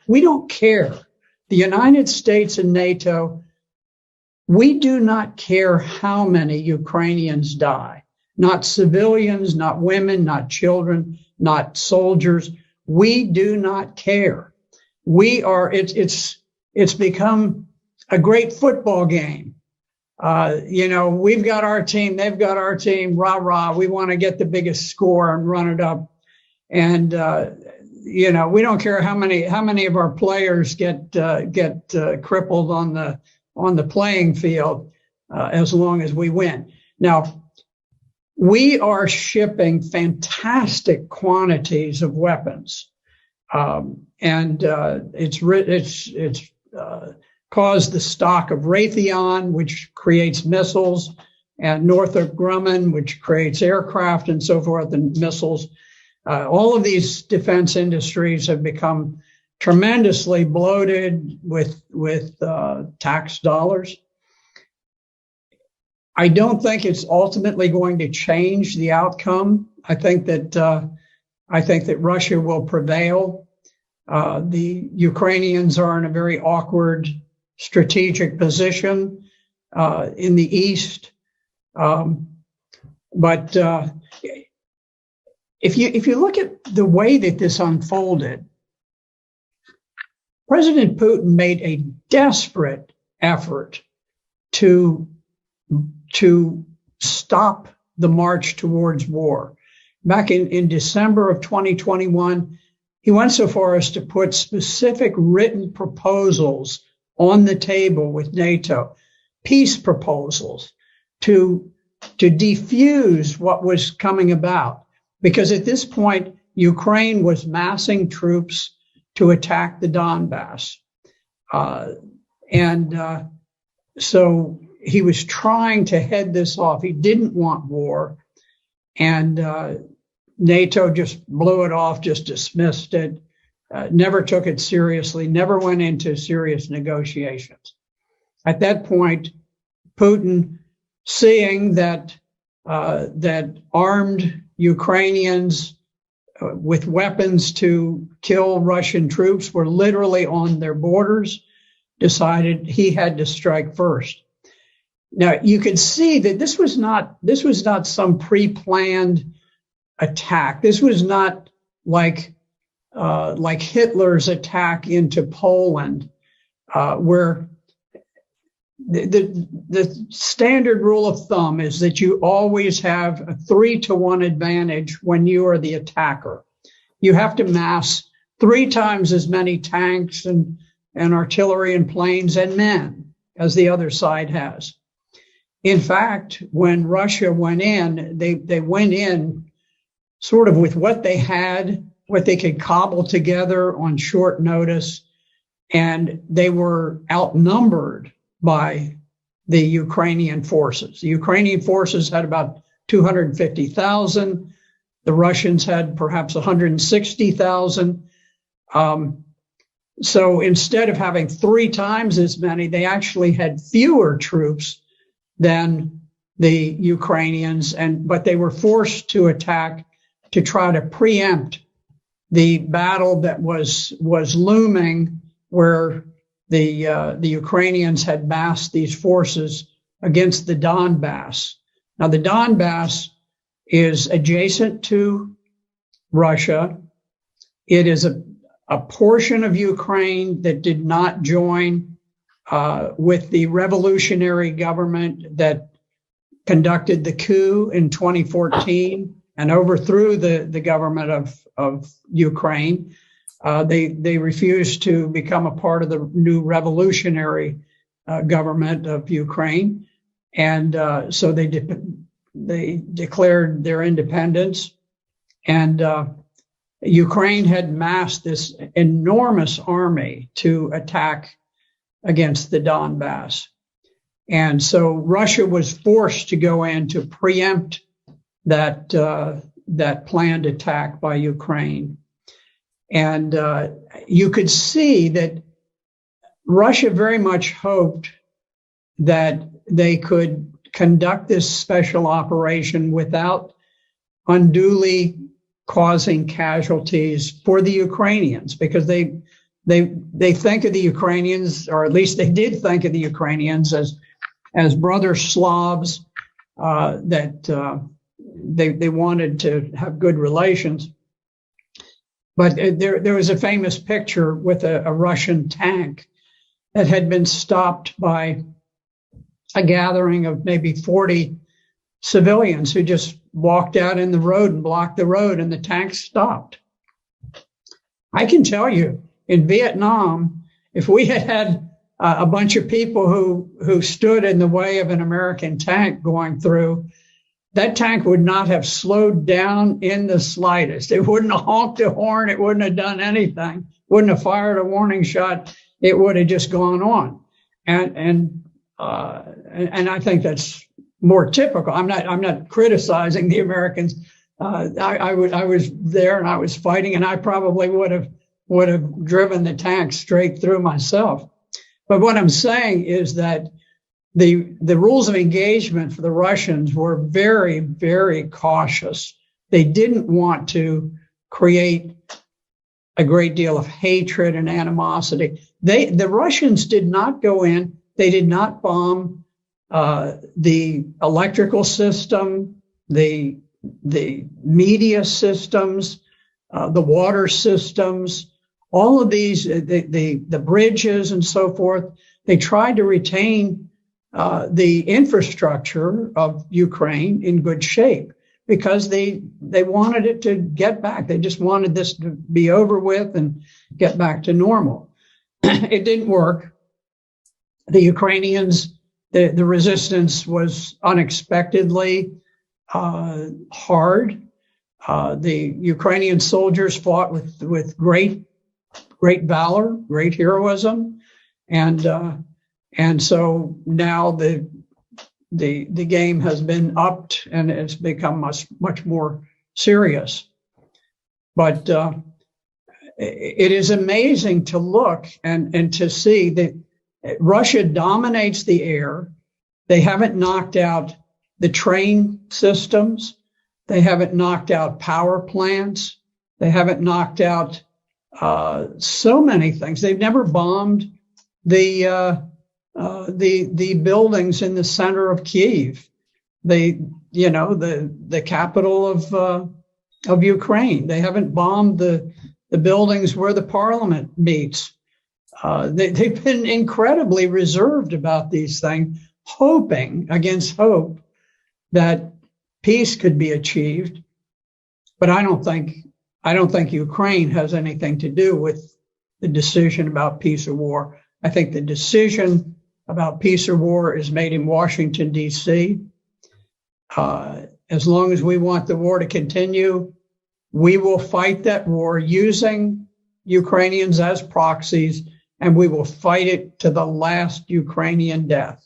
We don't care. The United States and NATO, we do not care how many Ukrainians die. Not civilians, not women, not children, not soldiers. We do not care. It's become a great football game. We've got our team, they've got our team, rah, rah. We want to get the biggest score and run it up. And, we don't care how many of our players get crippled on the playing field, as long as we win. Now, we are shipping fantastic quantities of weapons, and it's caused the stock of Raytheon, which creates missiles, and Northrop Grumman, which creates aircraft and so forth, and missiles. All of these defense industries have become tremendously bloated with tax dollars. I don't think it's ultimately going to change the outcome. I think that Russia will prevail. The Ukrainians are in a very awkward strategic position in the east, but if you look at the way that this unfolded, President Putin made a desperate effort to stop the march towards war. Back in December of 2021, he went so far as to put specific written proposals on the table with NATO, peace proposals to defuse what was coming about. Because at this point, Ukraine was massing troops to attack the Donbass. So he was trying to head this off. He didn't want war. And NATO just blew it off, just dismissed it, never took it seriously, never went into serious negotiations. At that point, Putin, seeing that armed Ukrainians with weapons to kill Russian troops were literally on their borders, decided he had to strike first. Now, you could see that this was not some pre-planned attack. This was not like Hitler's attack into Poland, where the standard rule of thumb is that you always have a 3-to-1 advantage when you are the attacker. You have to mass 3 times as many tanks and artillery and planes and men as the other side has. In fact, when Russia went in, they went in sort of with what they had, what they could cobble together on short notice, and they were outnumbered by the Ukrainian forces. The Ukrainian forces had about 250,000. The Russians had perhaps 160,000. So instead of having 3 times as many, they actually had fewer troops than the Ukrainians, but they were forced to attack to try to preempt the battle that was looming, where the Ukrainians had massed these forces against the Donbass. Now, the Donbass is adjacent to Russia. It is a portion of Ukraine that did not join with the revolutionary government that conducted the coup in 2014 and overthrew the government of Ukraine. They refused to become a part of the new revolutionary government of Ukraine. And so they declared their independence. And Ukraine had massed this enormous army to attack against the Donbass. And so Russia was forced to go in to preempt that planned attack by Ukraine. And you could see that Russia very much hoped that they could conduct this special operation without unduly causing casualties for the Ukrainians, because they they think of the Ukrainians, or at least they did think of the Ukrainians as brother Slavs, that they wanted to have good relations. But there was a famous picture with a Russian tank that had been stopped by a gathering of maybe 40 civilians who just walked out in the road and blocked the road, and the tank stopped. I can tell you, in Vietnam, if we had had a bunch of people who stood in the way of an American tank going through, that tank would not have slowed down in the slightest. It wouldn't have honked a horn. It wouldn't have done anything. Wouldn't have fired a warning shot. It would have just gone on. And I think that's more typical. I'm not criticizing the Americans. I was there and I was fighting, and I probably would have driven the tank straight through myself. But what I'm saying is that the rules of engagement for the Russians were very, very cautious. They didn't want to create a great deal of hatred and animosity. The Russians did not go in. They did not bomb the electrical system, the media systems, the water systems, all of these, the bridges and so forth. They tried to retain the infrastructure of Ukraine in good shape because they wanted it to get back. They just wanted this to be over with and get back to normal. It didn't work. The Ukrainians, the resistance was unexpectedly hard. The Ukrainian soldiers fought with great valor, great heroism, and so now the game has been upped and it's become much more serious. But it is amazing to look and to see that Russia dominates the air. They haven't knocked out the train systems. They haven't knocked out power plants. They haven't knocked out so many things. They've never bombed the buildings in the center of Kyiv, the capital of Ukraine. They haven't bombed the buildings where the parliament meets. They've been incredibly reserved about these things, hoping against hope that peace could be achieved. But I don't think Ukraine has anything to do with the decision about peace or war. I think the decision about peace or war is made in Washington, D.C. As long as we want the war to continue, we will fight that war using Ukrainians as proxies, and we will fight it to the last Ukrainian death.